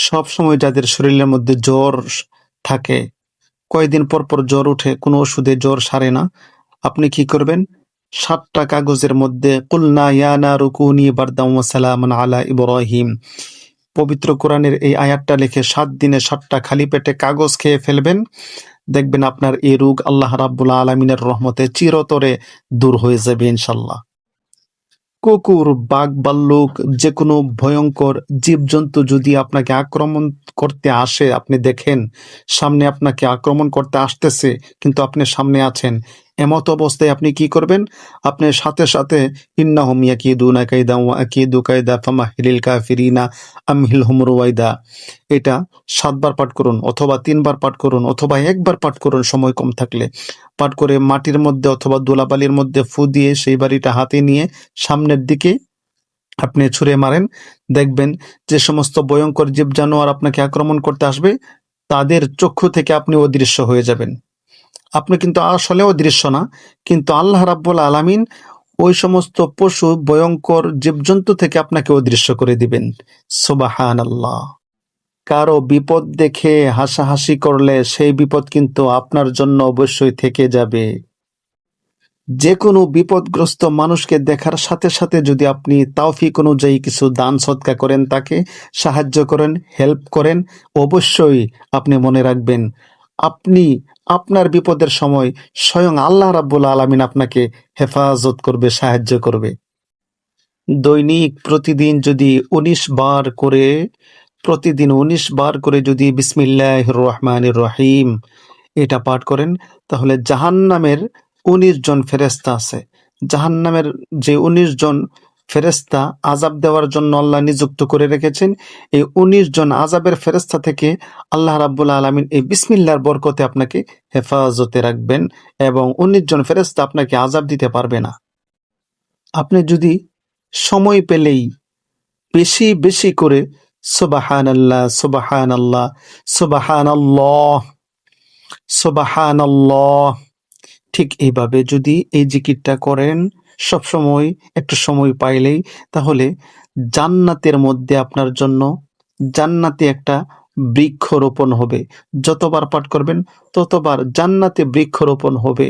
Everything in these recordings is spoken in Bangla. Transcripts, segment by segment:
সব সময় যাদের শরীরের মধ্যে জ্বর থাকে, কয়েকদিন পর পর জ্বর উঠে, কোনো ওষুধে জ্বর সারে না, আপনি কি করবেন? 7টা কাগজের মধ্যে কুলনা ইয়া নারু কুনি বারদাম ওয়া সালামান আলা ইব্রাহিম, পবিত্র কোরআনের এই আয়াতটা লিখে 7 দিনে 7টা খালি পেটে কাগজ খেয়ে ফেলবেন। দেখবেন আপনার এই রোগ আল্লাহ রাব্বুল আলামিনের রহমতে চিরতরে দূর হয়ে যাবে ইনশাল্লাহ। কুকুর, বাঘ, ভাল্লুক, যে কোনো ভয়ঙ্কর জীবজন্তু যদি আপনাকে আক্রমণ করতে আসে, আপনি দেখেন সামনে আপনাকে আক্রমণ করতে আসতেছে কিন্তু আপনি সামনে আছেন, এমত অবস্থায় আপনি কি করবেন? আপনি সাথে সাথে ইন্নাহুম ইয়াকিদুনা কাইদা ওয়া আকিদু কাইদা ফামাহিলিল কাফিরিনা আমহিলহুম রুওয়াইদা, এটা 7 বার পাঠ করুন, অথবা 3 বার পাঠ করুন, অথবা 1 বার পাঠ করুন সময় কম থাকলে। পাঠ করে মাটির মধ্যে অথবা ধুলাবালির মধ্যে ফু দিয়ে সেই বাড়িটা হাতে নিয়ে সামনের দিকে আপনি ছুঁড়ে মারেন। দেখবেন যে সমস্ত ভয়ঙ্কর জীব জানোয়ার আপনাকে আক্রমণ করতে আসবে, তাদের চক্ষু থেকে আপনি অদৃশ্য হয়ে যাবেন। আপনি কিন্তু আসলে অদৃশ্য না, কিন্তু আল্লাহ রাব্বুল আলামিন ওই সমস্ত পশু, ভয়ঙ্কর জীবজন্তু থেকে আপনাকে অদৃশ্য করে দিবেন। সুবহানাল্লাহ। কারো বিপদ দেখে হাসাহাসি করলে সেই বিপদ কিন্তু আপনার জন্য অবশ্যই থেকে যাবে। যে কোনো বিপদগ্রস্ত মানুষকে দেখার সাথে সাথে যদি আপনি তাওফিক অনুযায়ী কিছু দান সদকা করেন, তাকে সাহায্য করেন, হেল্প করেন, অবশ্যই আপনি মনে রাখবেন আপনি আপনার বিপদের সময় স্বয়ং আল্লাহ রাব্বুল আলামিন আপনাকে হেফাজত করবে, সাহায্য করবে। দৈনিক প্রতিদিন যদি 19 বার করে যদি বিসমিল্লাহির রহমানির রহিম এটা পাঠ করেন, তাহলে জাহান্নামের 19 জন ফেরেশতা আছে। জাহান্নামের যে 19 জন ফেরেশতা আযাব দেওয়ার জন্য আল্লাহ নিযুক্ত করে রেখেছেন, এই 19 জন আযাবের ফেরেশতা থেকে আল্লাহ রাব্বুল আলামিন এই বিসমিল্লাহর বরকতে আপনাকে হেফাজতে রাখবেন এবং 19 জন ফেরেশতা আপনাকে আযাব দিতে পারবে না। আপনি যদি সময় পেলেই বেশি বেশি করে সুবহানাল্লাহ, সুবহানাল্লাহ, সুবহানাল্লাহ, সুবহানাল্লাহ, ঠিক এইভাবে যদি এই জিকিরটা করেন সবসময়, একটু সময় পাইলেই, তাহলে জান্নাতের মধ্যে আপনার জন্য জান্নাতে একটা বৃক্ষরোপণ হবে। যতবার পাঠ করবেন ততবার জান্নাতে বৃক্ষরোপণ হবে।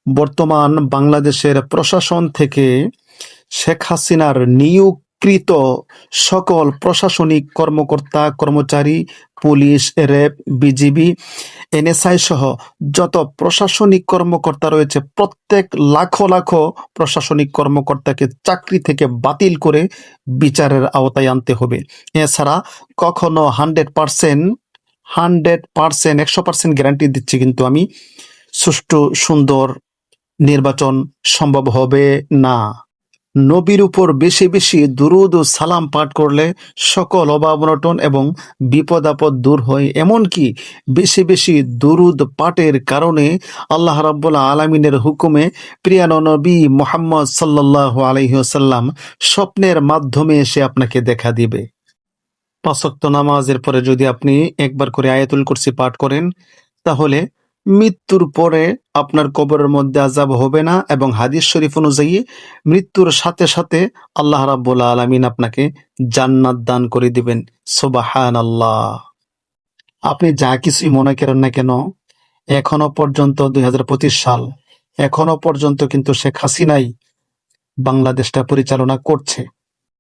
বর্তমান বাংলাদেশের প্রশাসন থেকে শেখ হাসিনার নিয়োগকৃত সকল প্রশাসনিক কর্মকর্তা কর্মচারী, পুলিশ, র্যাব, বিজিবি, এনএসআই সহ যত প্রশাসনিক কর্মকর্তা রয়েছে, প্রত্যেক লাখো লাখো প্রশাসনিক কর্মকর্তাকে চাকরি থেকে বাতিল করে বিচারের আওতায় আনতে হবে। এছাড়া কখনো 100% 100% গ্যারান্টি দিচ্ছি কিন্তু আমি, সুষ্ঠু সুন্দর নির্বাচন সম্ভব হবে না। নবীর উপর বেশি বেশি দুরূদ ও সালাম পাঠ করলে সকল অভাব অনটন এবং বিপদ আপদ দূর হয়। এমনকি বেশি বেশি দুরূদ পাঠের কারণে আল্লাহ রাব্বুল আলামিনের হুকুমে প্রিয় নবী মুহাম্মদ সাল্লাল্লাহু আলাইহি ওয়াসাল্লাম স্বপ্নের মাধ্যমে এসে আপনাকে দেখা দিবে। 5 ওয়াক্ত নামাজের পরে যদি আপনি একবার করে আয়াতুল কুরসি পাঠ করেন, তাহলে মৃত্যুর পরে আপনার কবরের মধ্যে আযাব হবে না, এবং হাদিস শরীফ অনুযায়ী মৃত্যুর সাথে সাথে আল্লাহ রাব্বুল আলামিন আপনাকে জান্নাত দান করে দিবেন। সুবহানাল্লাহ। আপনি যা কিছুই মনে করেন না কেন, এখনো পর্যন্ত 2025 সাল, এখনো পর্যন্ত কিন্তু শেখ হাসিনাই বাংলাদেশটা পরিচালনা করছে।